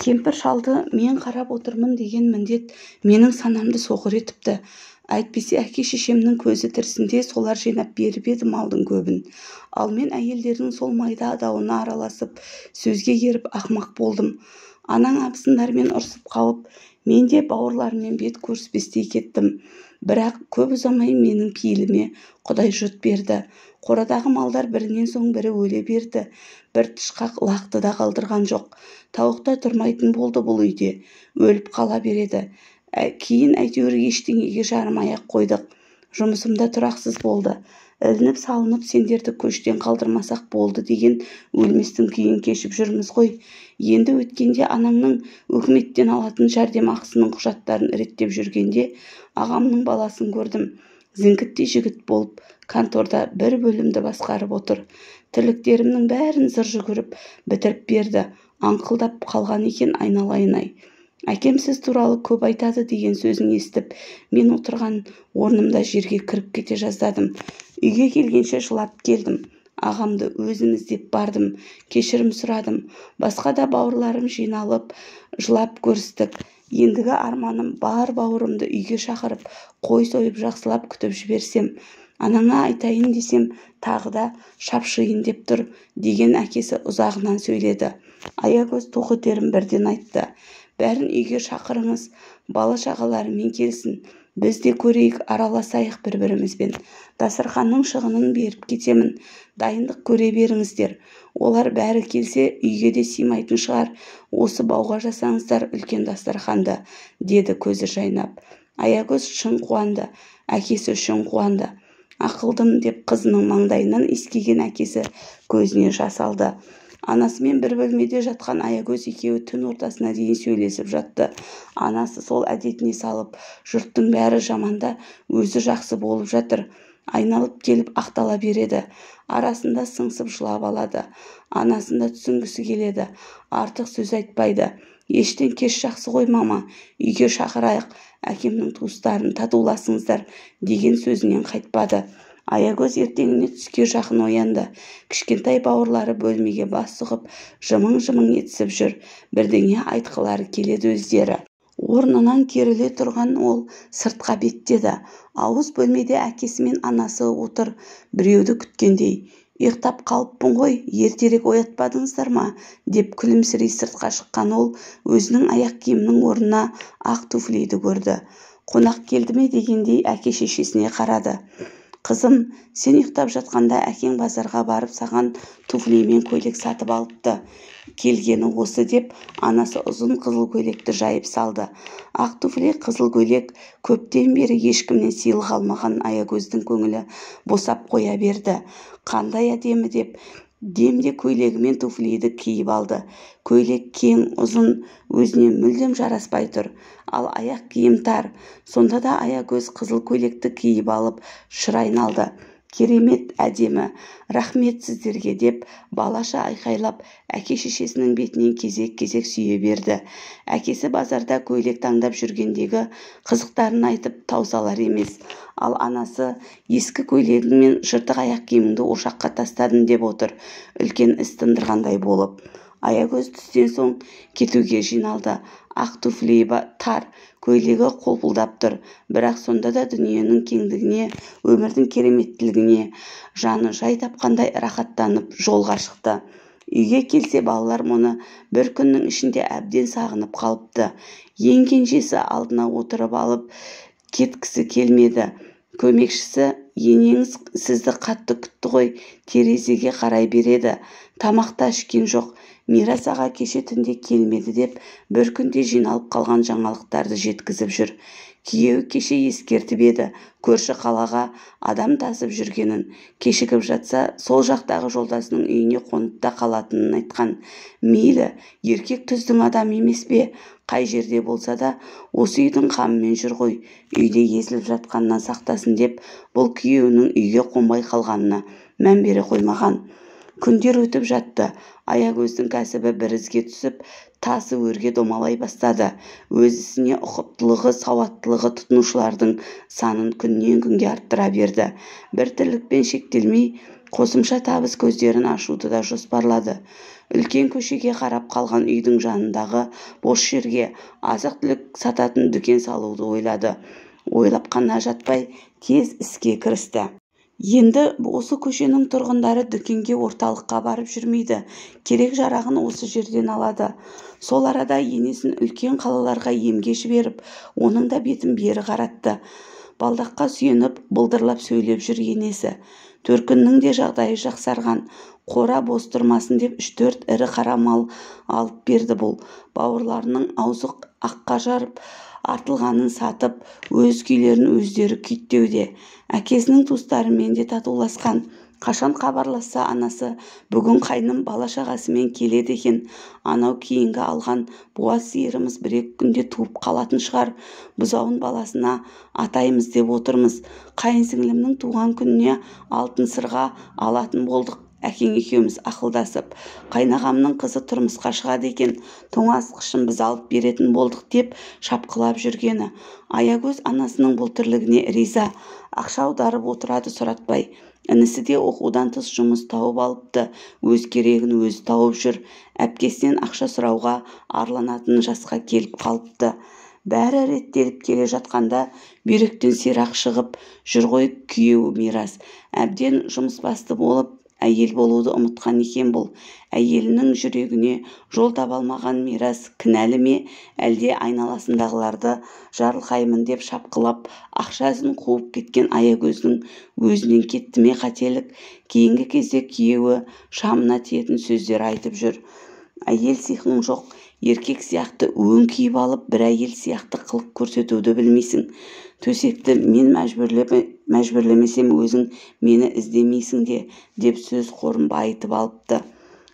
Кемпір шалды мен қарап отырмын деген міндет менің санамды соқыр етіпті. Әйтпесе әке-шешемнің көзі тірісінде солар жинап беріп еді малдың көбін. Ал мен әйелдердің сол майда дауына араласып, сөзге еріп ақмақ болдым. Анаң абысындармен ұрсып қалып, мен де бауырларыммен бет көріспестей кеттім. Бірақ көп ұзамай менің пейіліме Құдай жұрт берді. Қорадағы малдар бірінен соң бірі өле берді. Бір тышқақ лақты да қалдырған жоқ. Тауық та тұрмайтын болды бұл үйде. Өліп қала береді. Кейін әйтеуір ештеңеге жарымай ақ қойдық. Жұмысым да тұрақсыз болды. Ілініп салынып сендерді көштен қалдырмасақ болды деген өлместің күйін кешіп жүрміз ғой. Енді өткенде анаңның үкіметтен алатын жәрдемақысының құжаттарын реттеп жүргенде ағамның баласын көрдім. Зіңкіттей жігіт болып конторда бір бөлімді басқарып отыр. Тірліктерімнің бәрін зыр жүгіріп бітіріп берді. Аңқылдап қалған екен айналайын-ай. Әкем сіз туралы көп айтады деген сөзін естіп, мен отырған орнымда жерге кіріп кете жаздадым. Үйге келгенше жылап келдім. Ағамды өзім іздеп бардым. Кешірім сұрадым. Басқа да бауырларым жиналып, жылап көрістік. Ендігі арманым бар бауырымды үйге шақырып, қой сойып жақсылап күтіп жіберсем. Анаңа айтайын десем, тағы да шапшиын деп тұр, деген әкесі ұзағынан сөйледі. Аягөз тоқетерін бірден айтты. Бәрін үйге шақырыңыз, бала-шағаларымен келсін. Біз де көрейік, араласайық бір-бірімізбен. Дастарханның шығынын беріп кетемін. Дайындық көре беріңіздер. Олар бәрі келсе, үйге де сыймайтын шығар. Осы бауға жасаңыздар үлкен дастарханды, деді көзі жайнап. Аягөз шын қуанды, әкесі үшін қуанды. Ақылдым деп қызының маңдайынан иіскеген әкесі көзіне жас алды. Анасымен бір бөлмеде жатқан Аягөз екеуі түн ортасына дейін сөйлесіп жатты. Анасы сол әдетіне салып, жұрттың бәрі жаманда, өзі жақсы болып жатыр. Айналып келіп ақтала береді. Арасында сыңсып жылап алады. Анасын да түсінгісі келеді. Артық сөз айтпайды. Ештен кеш жақсы ғой мама, үйге шақырайық, әкемнің туыстарын татуласыңыздар, деген сөзінен қайтпады. Аягөз ертеңіне түске жақын оянды. Кішкентай бауырлары бөлмеге бас сұғып, жымың-жымың етісіп жүр. Бірдеңе айтқылары келеді өздері. Орнынан керіле тұрған ол сыртқа беттеді. Ауыз бөлмеде әкесі мен анасы отыр, біреуді күткендей. Ұйықтап қалыппын ғой, ертерек оятпадыңыздар ма? Деп күлімсірей сыртқа шыққан ол өзінің аяқ киімінің орнына ақ туфлиді көрді. Қонақ келді ме дегендей әке-шешесіне қарады. Қызым, сен ұйықтап жатқанда әкең базарға барып саған туфли мен көйлек сатып алыпты. Келгені осы деп анасы ұзын қызыл көйлекті жайып салды. Ақ туфли, қызыл көйлек көптен бері ешкімнен сыйлық алмаған Аягөздің көңілі босап қоя берді. Қандай әдемі деп демде көйлегі мен туфлиді киіп алды. Көйлек кең, ұзын, өзіне мүлдем жараспай тұр. Ал аяқ киім тар. Сонда да Аягөз қызыл көйлекті киіп алып шыр айналды. Керемет, әдемі, рахмет сіздерге деп балаша айқайлап әке-шешесінің бетінен кезек-кезек сүйе берді. Әкесі базарда көйлек таңдап жүргендегі қызықтарын айтып таусалар емес. Ал анасы ескі көйлегің мен жыртық аяқ киіміңді ошаққа тастадым деп отыр, үлкен іс тындырғандай болып. Аягөз түстен соң кетуге жиналды. Ақ туфли тар, көйлегі қолпылдап тұр. Бірақ сонда да дүниенің кеңдігіне, өмірдің кереметтілігіне жаны жай тапқандай рахаттанып жолға шықты. Үйге келсе балалар мұны бір күннің ішінде әбден сағынып қалыпты. Ең кенжесі алдына отырып алып кеткісі келмеді. Көмекшісі, енеңіз сізді қатты күтті ғой, терезеге қарай береді. Тамақта ішкен жоқ. Мирас аға кеше түнде келмеді деп бір күнде жиналып қалған жаңалықтарды жеткізіп жүр. Күйеуі кеше ескертіп еді, көрші қалаға адам тасып жүргенін, кешігіп жатса сол жақтағы жолдасының үйіне қонып та қалатынын айтқан. Мейлі, еркек түздің адам емес пе? Қай жерде болса да осы үйдің қамымен жүр ғой, үйде езіліп жатқаннан сақтасын деп бұл күйеуінің үйге қонбай қалғанына мән бере қоймаған. Күндер өтіп жатты. Аягөздің кәсібі бір ізге түсіп, тасы өрге домалай бастады. Өз ісіне ұқыптылығы, сауаттылығы тұтынушылардың санын күннен күнге арттыра берді. Бір тірлікпен шектелмей, қосымша табыс көздерін ашуды да жоспарлады. Үлкен көшеге қарап қалған үйдің жанындағы бос жерге азық-түлік сататын дүкен салуды ойлады. Ойлап қана жатпай тез іске кірісті. Енді осы көшенің тұрғындары дүкенге орталыққа барып жүрмейді. Керек жарағын осы жерден алады. Сол арада енесін үлкен қалаларға емге жіберіп, оның да бетін бері қаратты. Балдаққа сүйеніп, былдырлап сөйлеп жүр енесі. Төркіннің де жағдайы жақсарған. Қора бос тұрмасын деп 3-4 ірі қара мал алып берді бұл. Бауырларының аузы аққа жарып, артылғанын сатып, өз күйлерін өздері күйттеуде. Әкесінің туыстарымен де татуласқан. Қашан хабарласса анасы, бүгін қайным бала-шағасымен келеді екен. Анау кейінгі алған буаз сиырымыз 1-2 күнде туып қалатын шығар. Бұзауын баласына атаймыз деп отырмыз. Қайынсіңлімнің туған күніне алтын сырға алатын болдық. Әкең екеуміз ақылдасып, қайнағамның қызы тұрмысқа шығады екен, тоңазытқышын біз алып беретін болдық деп шапқылап жүргені. Аягөз анасының бұл тірлігіне риза. Ақша аударып отырады Сұратбай. Інісі де оқудан тыс жұмыс тауып алыпты. Өз керегін өзі тауып жүр. Әпкесінен ақша сұрауға арланатын жасқа келіп қалыпты. Бәрі реттеліп келе жатқанда бүйректен сирақ шығып жүр ғой күйеуі Мирас. Әбден жұмысбасты болып әйел болуды ұмытқан екен бұл. Әйелінің жүрегіне жол таба алмаған Мирас кінәлі ме, әлде айналасындағыларды жарылқаймын деп шапқылап ақша ізін қуып кеткен Аягөздің өзінен кетті ме қателік. Кейінгі кезде күйеуі шамына тиетін сөздер айтып жүр. Әйел сиқың жоқ, еркек сияқты өң киіп алып, бір әйел сияқты қылық көрсетуді білмейсің. Төсекті мен мәжбүрлемесем өзің мені іздемейсің де, деп сөз қорын байытып алыпты.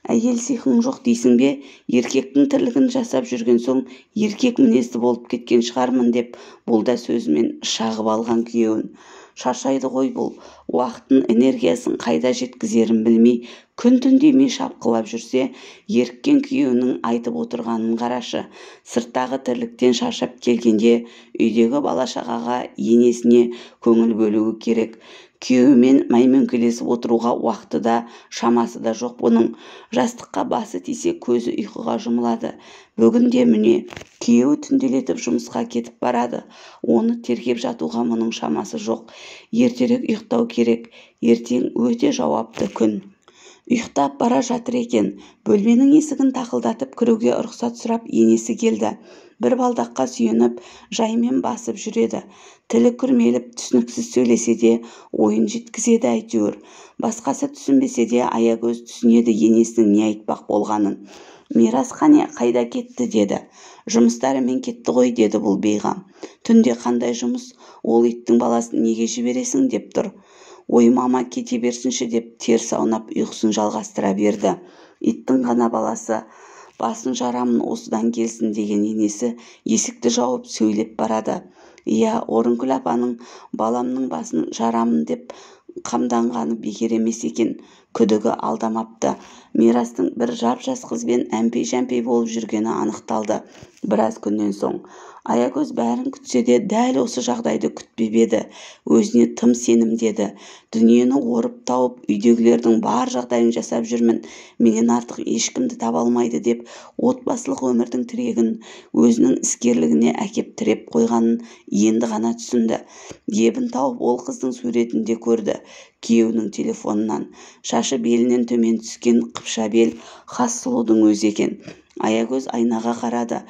Әйел сиқың жоқ дейсің бе? Еркектің тірлігін жасап жүрген соң еркек мінезді болып кеткен шығармын деп, бұл да сөзімен шағып алған күйеуін. Шаршайды ғой бұл. Уақытын, энергиясын қайда жеткізерін білмей, күн-түн демей шапқылап жүрсе, еріккен күйеуінің айтып отырғанын қарашы. Сырттағы тірліктен шаршап келгенде үйдегі бала-шағаға, енесіне көңіл бөлуі керек. Күйеуімен мәймөңкелесіп отыруға уақыты да, шамасы да жоқ бұның. Жастыққа басы тисе көзі ұйқыға жұмылады. Бүгін де міне күйеуі түнделетіп жұмысқа кетіп барады. Оны тергеп жатуға мұның шамасы жоқ. Ертерек ұйықтау керек. Ертең өте жауапты күн. Ұйықтап бара жатыр екен. Бөлменің есігін тақылдатып кіруге рұқсат сұрап енесі келді. Бір балдаққа сүйеніп, жаймен басып жүреді. Тілі күрмеліп, түсініксіз сөйлесе де, ойын жеткізеді әйтеуір. Басқасы түсінбесе де, Аягөз түсінеді енесінің не айтпақ болғанын. Мирас қане қайда кетті деді. Жұмыстарымен кетті ғой деді бұл бейғам. Түнде қандай жұмыс? Ол иттің баласын неге жібересің деп тұр. Ой мама кете берсінші деп теріс аунап ұйқысын жалғастыра берді. Иттің ғана баласы. Басын жарамын осыдан келсін деген енесі есікті жауып сөйлеп барады. Иә, Орынкүл апаның баламның басын жарамын деп қамданғаны бекер емес екен. Күдігі алдамапты. Мирастың бір жап-жас қызбен әмпей-жәмпей болып жүргені анықталды. Біраз күннен соң Аягөз бәрін күтсе де дәл осы жағдайды күтпеп еді. Өзіне тым сенімдеді. Дүниені орып тауып, үйдегілердің бар жағдайын жасап жүрмін. Менен артық ешкімді таба алмайды деп, отбасылық өмірдің тірегін өзінің іскерлігіне әкеп тіреп қойғанын енді ғана түсінді. Ебін тауып ол қыздың суретін де көрді. Күйеуінің телефонынан. Шашы белінен төмен түскен қыпша бел хас сұлудың өзі екен. Аягөз айнаға қарады.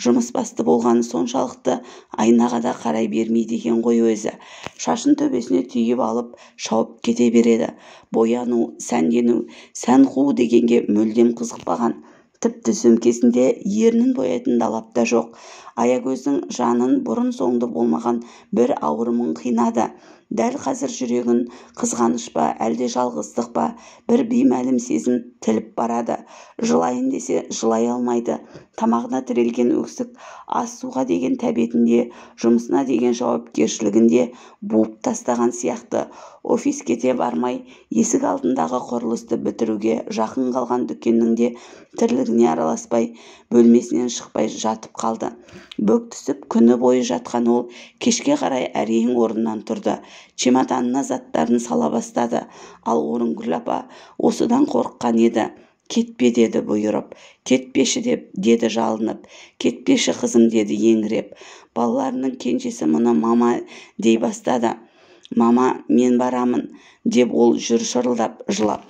Жұмыс басты болғаны соншалықты айнаға да қарай бермейді екен ғой өзі. Шашын төбесіне түйіп алып шауып кете береді. Бояну, сәндену, сән қуу дегенге мүлдем қызықпаған. Тіпті сөмкесінде ернін боятын далап та жоқ. Аягөздің жанын бұрын соңды болмаған бір ауырымын қинады. Дәл қазір жүрегін қызғаныш па, әлде жалғыздық па, бір беймәлім сезім тіліп барады. Жылайын десе жылай алмайды. Тамағына тірелген өксік ас суға деген тәбетінде, жұмысына деген жауапкершілігінде буып тастаған сияқты. Офис кете бармай, есік алдындағы құрылысты бітіруге жақын қалған дүкеннің де тірлігіне араласпай, бөлмесінен шықпай жатып қалды. Бүк түсіп күні бойы жатқан ол кешке қарай әрең орнынан тұрды. чемоданына заттарын сала бастады. Ал Орынгүл апа осыдан қорыққан еді. «Кетпе» деді бұйырып. «Кетпеші» деді жалынып. «Кетпеші қызым» деді еңіреп. Балаларының кенжесі мұны «мама» дей бастады. «Мама, мен барамын» деп ол жүр шырылдап, жылап.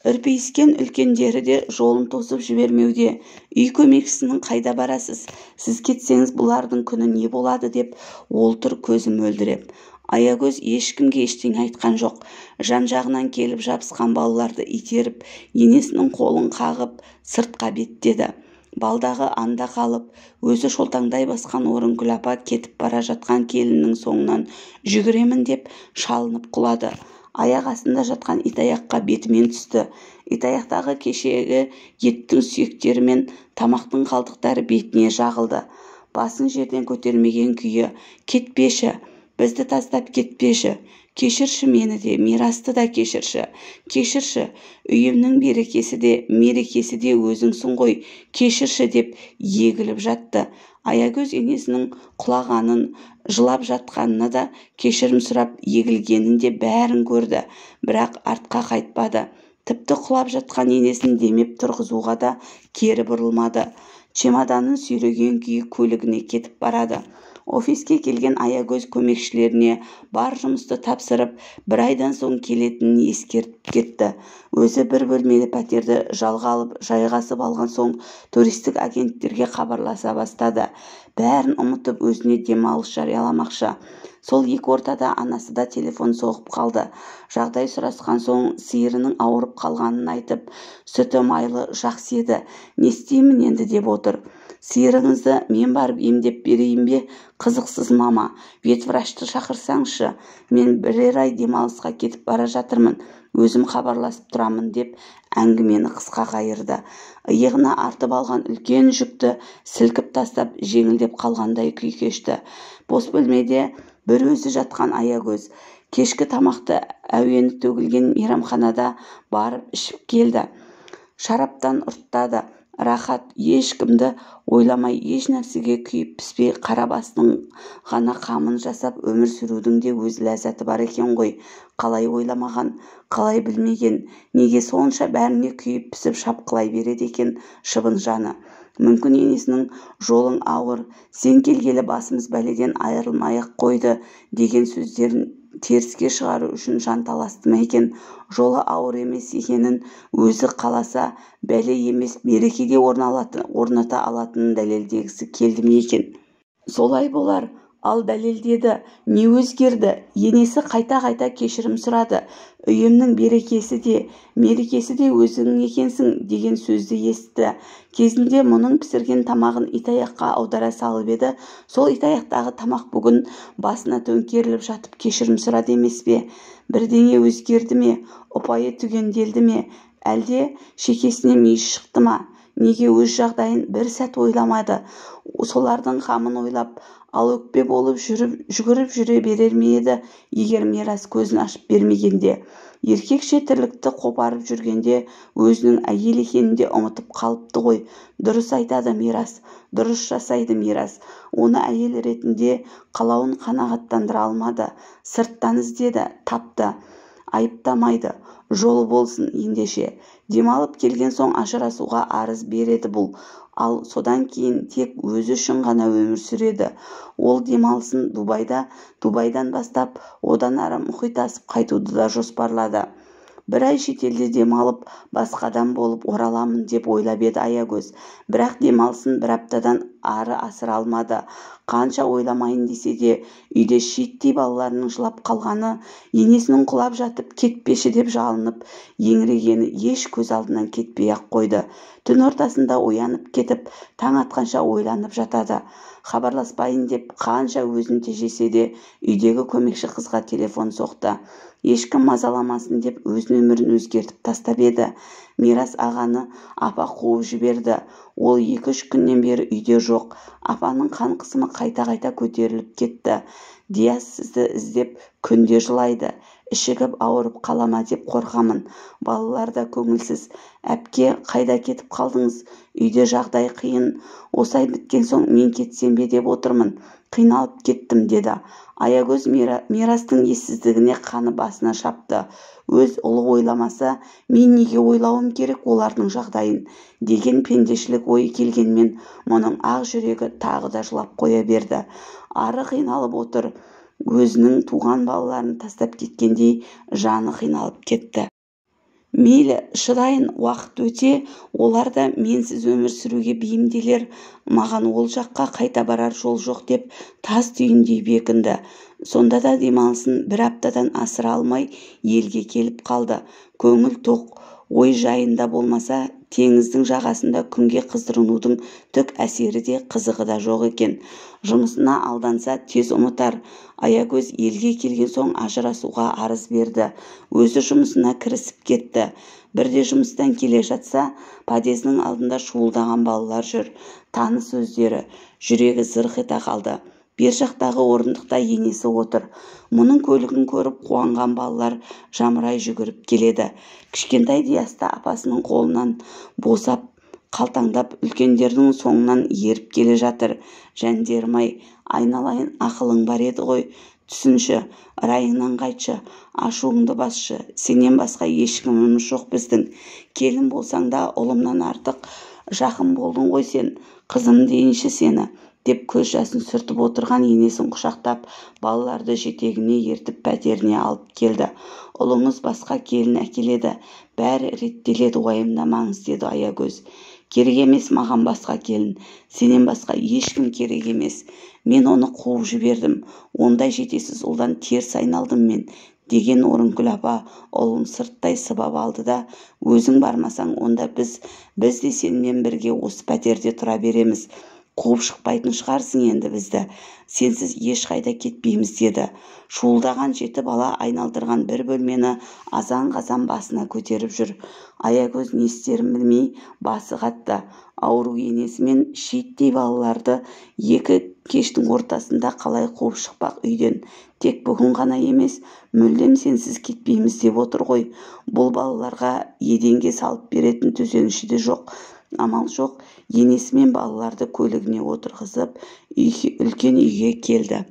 Үрпейіскен үлкендері де жолын тосып жібермеуде. «Үй көмекшісінің қайда барасыз? Сіз кетсеңіз бұлардың күні не болады?» деп ол тұр көзі мөлдіреп. Аягөз ешкімге ештеңе айтқан жоқ. Жан-жағынан келіп жабысқан балаларды итеріп, енесінің қолын қағып, сыртқа беттеді. Балдағы анда қалып, өзі шолтаңдай басқан Орынгүл апа кетіп бара жатқан келіннің соңынан жүгіремін деп шалынып құлады. Аяқ астында жатқан итаяққа бетімен түсті. Итаяқтағы кешегі еттің сүйектері мен тамақтың қалдықтары бетіне жағылды. Басын жерден көтермеген күйі: «Кетпеші, бізді тастап кетпеші, кешірші мені де, Мирасты да кешірші, кешірші, үйімнің берекесі де, мерекесі де өзіңсің ғой, кешірші» деп егіліп жатты. Аягөз енесінің құлағанын, жылап жатқанына да, кешірім сұрап егілгенін де бәрін көрді, бірақ артқа қайтпады. Тіпті құлап жатқан енесін демеп тұрғызуға да кері бұрылмады. Чемоданын сүйреген күйі көлігіне кетіп барады. Офиске келген Аягөз көмекшілеріне бар жұмысты тапсырып, бір айдан соң келетінін ескертіп кетті. Өзі бір бөлмелі пәтерді жалға алып, жайғасып алған соң туристік агенттерге хабарласа бастады. Бәрін ұмытып өзіне демалыс жарияламақшы. Сол екі ортада анасы да телефон соғып қалды. Жағдай сұрасқан соң сиырының ауырып қалғанын айтып, «Сүті майлы жақсы еді, не істеймін енді?» деп отыр. «Сиырыңызды мен барып емдеп берейін бе?» «Қызықсыз мама, ветврашты шақырсаңшы, мен бірер ай демалысқа кетіп бара жатырмын, өзім хабарласып тұрамын» деп әңгімені қысқа қайырды. Иығына артып алған үлкен жүкті сілкіп тастап жеңілдеп қалғандай күй кешті. Бос бөлмеде бір өзі жатқан Аягөз кешкі тамақты әуені төгілген мейрамханада барып ішіп келді. Шараптан ұрттады. Рахат, ешкімді ойламай, еш нәрсеге күйіп піспей қара бастың ғана қамын жасап өмір сүрудің де өз ләззаты бар екен ғой. Қалай ойламаған, қалай білмеген, неге сонша бәріне күйіп пісіп шапқылай береді екен шыбын жаны. Мүмкін енесінің «жолың ауыр, сен келгелі басымыз бәледен айырылмай-ақ қойды» деген сөздерін теріске шығару үшін жанталасты ма екен? Жолы ауыр емес екенін өзі қаласа бәле емес мерекеде орната алатынын дәлелдегісі келді ме екен? Солай болар. Ал дәлелдеді. Не өзгерді? Енесі қайта-қайта кешірім сұрады. «Үйімнің берекесі де, мерекесі де өзің екенсің» деген сөзді естті. Кезінде мұның пісірген тамағын итаяққа аудара салып еді. Сол итаяқтағы тамақ бүгін басына төңкеріліп жатып кешірім сұрады емес пе? Бірдеңе өзгерді ме? Ұпайы түгенделді ме? Әлде шекесіне мүйіз шықты ма? Неге өз жағдайын бір сәт ойламады? Солардың қамын ойлап, ал өкпе болып жүгіріп жүре берер ме еді, егер Мирас көзін ашып бермегенде? Еркекше тірлікті қопарып жүргенде өзінің әйел екенін де ұмытып қалыпты ғой. Дұрыс айтады Мирас, дұрыс жасайды Мирас. Оны әйел ретінде қалауын қанағаттандыра алмады. Сырттан іздеді, тапты. Айыптамайды. Жолы болсын ендеше. Демалып келген соң ажырасуға арыз береді бұл. Ал содан кейін тек өзі үшін ғана өмір сүреді. Ол демалысын Дубайдан бастап, одан ары мұхит асып қайтуды да жоспарлады. Бір ай шетелде демалып, басқадан болып ораламын деп ойлап еді Аягөз. Бірақ демалысын бір аптадан ары асыра алмады. Қанша ойламайын десе де, үйде шиеттей балаларының жылап қалғаны, енесінің құлап жатып кетпеші деп жалынып еңірегені еш көз алдынан кетпей-ақ қойды. Түн ортасында оянып кетіп, таң атқанша ойланып жатады. Хабарласпайын деп қанша өзін тежесе де, үйдегі көмекші қызға телефон соқты. Ешкім мазаламасын деп өз нөмірін өзгертіп тастап еді. Мирас ағаны апа қуып жіберді. Ол 2-3 күннен бері үйде жоқ. Апаның қан қысымы қайта-қайта көтеріліп кетті. Диас сізді іздеп күнде жылайды. ішігіп ауырып қалама деп қорқамын. Балалар да көңілсіз. Әпке, қайда кетіп қалдыңыз? Үйде жағдай қиын. Осай біткен соң мен кетсем бе деп отырмын. Қиналып кеттім, деді. Аягөз мирастың ессіздігіне қаны басына шапты. Өз ұлы ойламаса, мен неге ойлауым керек олардың жағдайын, деген пендешілік ой келгенмен, мұның ақ жүрегі тағы да жылап қоя берді. Ары қиналып отыр. Өзінің туған балаларын тастап кеткендей жаны қиналып кетті. Мейлі, шыдайын, уақыт өте, олар да менсіз өмір сүруге бейімделер, маған ол жаққа қайта барар жол жоқ деп тас түйіндей бекінді. Сонда да демалысын бір аптадан асыра алмай елге келіп қалды. Көңіл тоқ, ой жайында болмаса, теңіздің жағасында күнге қыздырынудың түк әсері де қызығы да жоқ екен. Жұмысына алданса тез ұмытар. Аягөз елге келген соң ажырасуға арыз берді. Өзі жұмысына кірісіп кетті. Бірде жұмыстан келе жатса, подъездің алдында шуылдаған балалар жүр. Таныс өздері. Жүрегі зырқ ете қалды. Бер жақтағы орындықта енесі отыр. Мұның көлігін көріп қуанған балалар жамырай жүгіріп келеді. Кішкентай Диаста апасының қолынан босап, қалтаңдап үлкендердің соңынан еріп келе жатыр. Жәндерім-ай, айналайын, ақылың бар еді ғой. Түсінші, райыңнан қайтшы, ашуыңды басшы. Сенен басқа ешкіміміз жоқ біздің. Келін болсаң да ұлымнан артық жақын болдың ғой сен. Қызым дейінші сені, деп көз жасын сүртіп отырған енесін құшақтап, балаларды жетегіне ертіп пәтеріне алып келді. Ұлыңыз басқа келін әкеледі, бәрі реттеледі, уайымдамаңыз, деді Аягөз. Керек емес маған басқа келін, сенен басқа ешкім керек емес. Мен оны қуып жібердім, ондай жетесіз ұлдан теріс айналдым мен, деген Орынкүл апа ұлын сырттай сыбап алды да, өзің бармасаң, онда біз де сенімен бірге осы пәтерде тұра береміз. Қуып шықпайтын шығарсың енді бізді. Сенсіз ешқайда кетпейміз, деді. Шуылдаған жеті бала айналдырған бір бөлмені азан-қазан басына көтеріп жүр. Аягөз не істерін білмей басы қатты. Ауру енесі мен шиеттей балаларды екі кештің ортасында қалай қуып шықпақ үйден. Тек бүгін ғана емес, мүлдем сенсіз кетпейміз деп отыр ғой. Бұл балаларға еденге салып беретін төсеніші де жоқ. Амал жоқ, енесі мен балаларды көлігіне отырғызып, үлкен үйге келді.